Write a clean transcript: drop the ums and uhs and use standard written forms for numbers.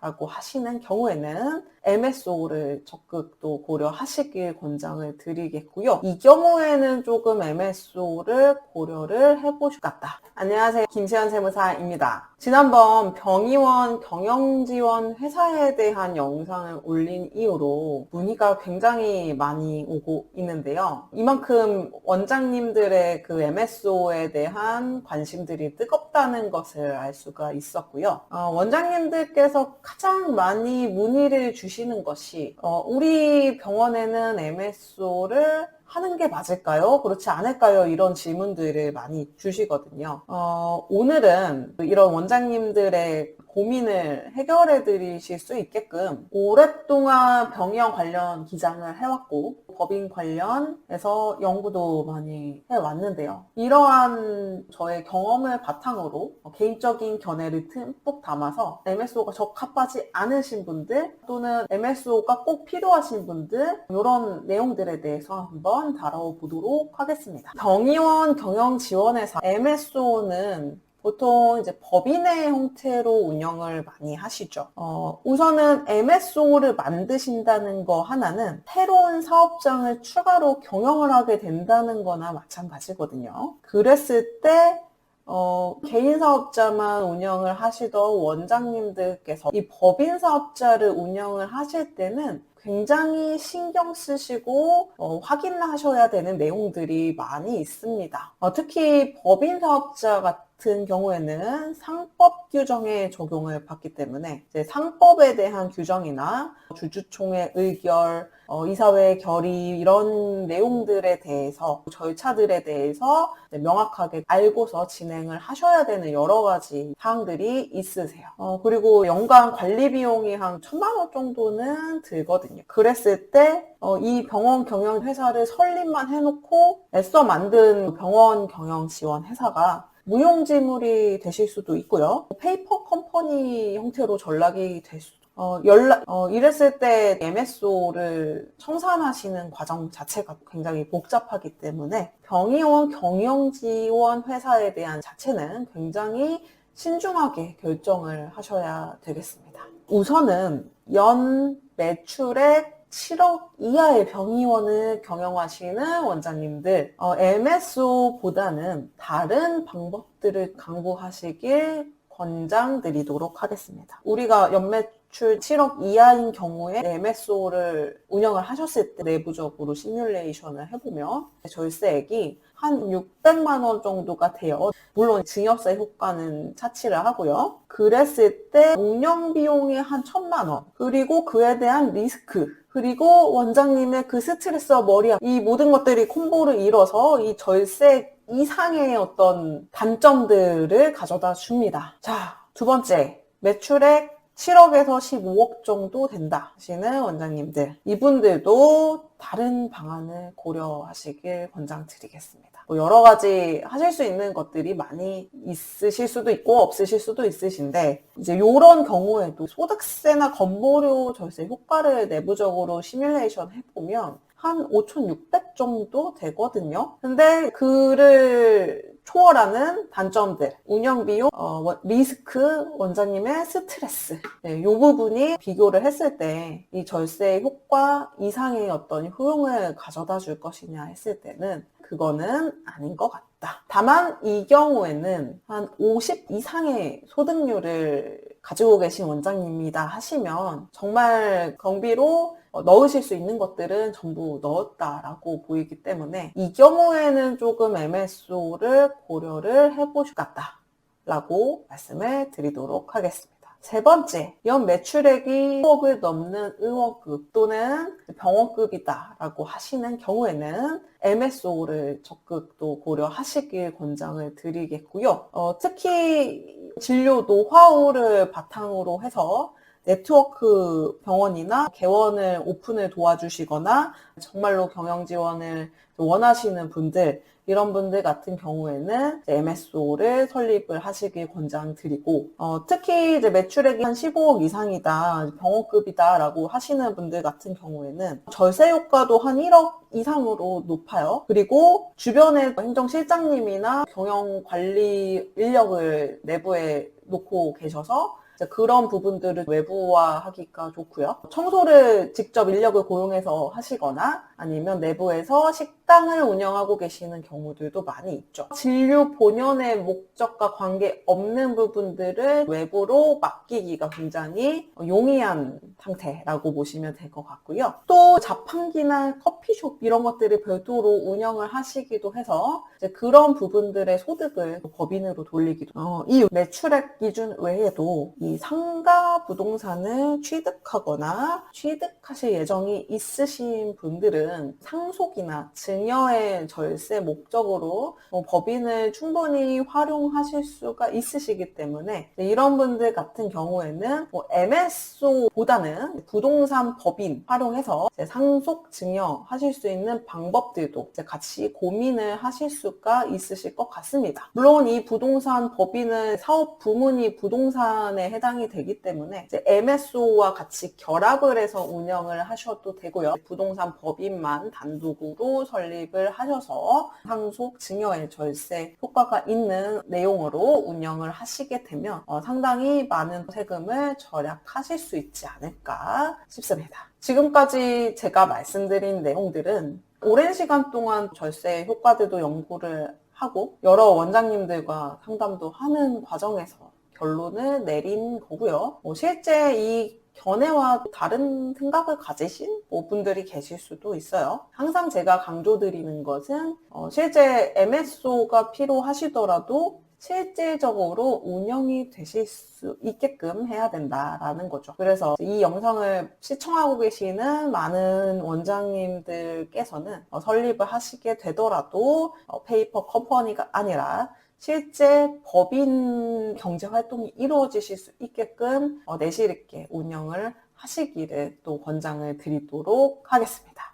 라고 하시는 경우에는 MSO를 적극 또 고려하시길 권장을 드리겠고요. 이 경우에는 조금 MSO를 고려를 해보실 것 같다. 안녕하세요. 김세현 세무사입니다. 지난번 병의원 경영지원 회사에 대한 영상을 올린 이후로 문의가 굉장히 많이 오고 있는데요. 이만큼 원장님들의 그 MSO에 대한 관심들이 뜨겁다는 것을 알 수가 있었고요. 원장님들께서 가장 많이 문의를 주시는 것이 우리 병원에는 MSO를 하는 게 맞을까요? 그렇지 않을까요? 이런 질문들을 많이 주시거든요. 오늘은 이런 원장님들의 고민을 해결해 드리실 수 있게끔 오랫동안 병영 관련 기장을 해왔고 법인 관련해서 연구도 많이 해왔는데요. 이러한 저의 경험을 바탕으로 개인적인 견해를 듬뿍 담아서 MSO가 적합하지 않으신 분들 또는 MSO가 꼭 필요하신 분들 이런 내용들에 대해서 한번 다뤄보도록 하겠습니다. 병의원 경영지원회사 MSO는 보통 이제 법인의 형태로 운영을 많이 하시죠. 우선은 MSO를 만드신다는 거 하나는 새로운 사업장을 추가로 경영을 하게 된다는 거나 마찬가지거든요. 그랬을 때 개인 사업자만 운영을 하시던 원장님들께서 이 법인 사업자를 운영을 하실 때는 굉장히 신경 쓰시고 확인하셔야 되는 내용들이 많이 있습니다. 특히 법인 사업자 같은 경우에는 상법 규정에 적용을 받기 때문에 이제 상법에 대한 규정이나 주주총회 의결, 이사회 결의 이런 내용들에 대해서 절차들에 대해서 명확하게 알고서 진행을 하셔야 되는 여러 가지 사항들이 있으세요. 그리고 연간 관리 비용이 한 1,000만 원 정도는 들거든요. 그랬을 때 이 병원 경영 회사를 설립만 해놓고 애써 만든 병원 경영 지원 회사가 무용지물이 되실 수도 있고요. 페이퍼 컴퍼니 형태로 전락이 될 수도 이랬을 때 MSO를 청산하시는 과정 자체가 굉장히 복잡하기 때문에 병의원 경영지원 회사에 대한 자체는 굉장히 신중하게 결정을 하셔야 되겠습니다. 우선은 연 매출액 7억 이하의 병의원을 경영하시는 원장님들, MSO보다는 다른 방법들을 강구하시길 권장드리도록 하겠습니다. 우리가 연매출 7억 이하인 경우에 MSO를 운영을 하셨을 때 내부적으로 시뮬레이션을 해보면 절세액이 한 600만 원 정도가 돼요. 물론 증여세 효과는 차치를 하고요. 그랬을 때 운영 비용이 한 1,000만 원, 그리고 그에 대한 리스크, 그리고 원장님의 그 스트레스와 머리아프, 이 모든 것들이 콤보를 이뤄서 이 절세 이상의 어떤 단점들을 가져다 줍니다. 자, 두 번째, 매출액 7억에서 15억 정도 된다 하시는 원장님들, 이분들도 다른 방안을 고려하시길 권장드리겠습니다. 여러 가지 하실 수 있는 것들이 많이 있으실 수도 있고 없으실 수도 있으신데, 이제 이런 경우에도 소득세나 건보료 절세 효과를 내부적으로 시뮬레이션 해보면 한 5,600 정도 되거든요. 근데 그를 초월하는 단점들, 운영비용, 리스크, 원장님의 스트레스, 이 부분이 비교를 했을 때 이 절세 효과 이상의 어떤 효용을 가져다 줄 것이냐 했을 때는 그거는 아닌 것 같다. 다만 이 경우에는 한 50 이상의 소득률을 가지고 계신 원장님이다 하시면 정말 경비로 넣으실 수 있는 것들은 전부 넣었다라고 보이기 때문에 이 경우에는 조금 MSO를 고려를 해보실 것 같다라고 말씀을 드리도록 하겠습니다. 세 번째, 연 매출액이 1억을 넘는 의원급 또는 병원급이다라고 하시는 경우에는 MSO를 적극 또 고려하시길 권장을 드리겠고요. 특히 진료 노하우를 바탕으로 해서 네트워크 병원이나 개원을 오픈을 도와주시거나 정말로 경영 지원을 원하시는 분들, 이런 분들 같은 경우에는 MSO를 설립을 하시길 권장드리고, 특히 이제 매출액이 한 15억 이상이다, 병원급이다 라고 하시는 분들 같은 경우에는 절세 효과도 한 1억 이상으로 높아요. 그리고 주변에 행정실장님이나 경영관리 인력을 내부에 놓고 계셔서 이제 그런 부분들을 외부화하기가 좋고요. 청소를 직접 인력을 고용해서 하시거나 아니면 내부에서 식당을 운영하고 계시는 경우들도 많이 있죠. 진료 본연의 목적과 관계없는 부분들을 외부로 맡기기가 굉장히 용이한 상태라고 보시면 될 것 같고요. 또 자판기나 커피숍 이런 것들을 별도로 운영을 하시기도 해서 이제 그런 부분들의 소득을 법인으로 돌리기도 이 매출액 기준 외에도 이 상가 부동산을 취득하거나 취득하실 예정이 있으신 분들은 상속이나 증여의 절세 목적으로 법인을 충분히 활용하실 수가 있으시기 때문에 이런 분들 같은 경우에는 MSO보다는 부동산 법인 활용해서 상속 증여 하실 수 있는 방법들도 같이 고민을 하실 수가 있으실 것 같습니다. 물론 이 부동산 법인은 사업 부문이 부동산에 해당이 되기 때문에 MSO와 같이 결합을 해서 운영을 하셔도 되고요. 부동산 법인만 단독으로 설립을 하셔서 상속 증여의 절세 효과가 있는 내용으로 운영을 하시게 되면 상당히 많은 세금을 절약하실 수 있지 않을까 싶습니다. 지금까지 제가 말씀드린 내용들은 오랜 시간 동안 절세 효과들도 연구를 하고 여러 원장님들과 상담도 하는 과정에서 결론을 내린 거고요. 실제 이 견해와 다른 생각을 가지신 분들이 계실 수도 있어요. 항상 제가 강조드리는 것은 실제 MSO가 필요하시더라도 실질적으로 운영이 되실 수 있게끔 해야 된다라는 거죠. 그래서 이 영상을 시청하고 계시는 많은 원장님들께서는 설립을 하시게 되더라도 페이퍼 컴퍼니가 아니라 실제 법인 경제 활동이 이루어지실 수 있게끔 내실 있게 운영을 하시기를 또 권장을 드리도록 하겠습니다.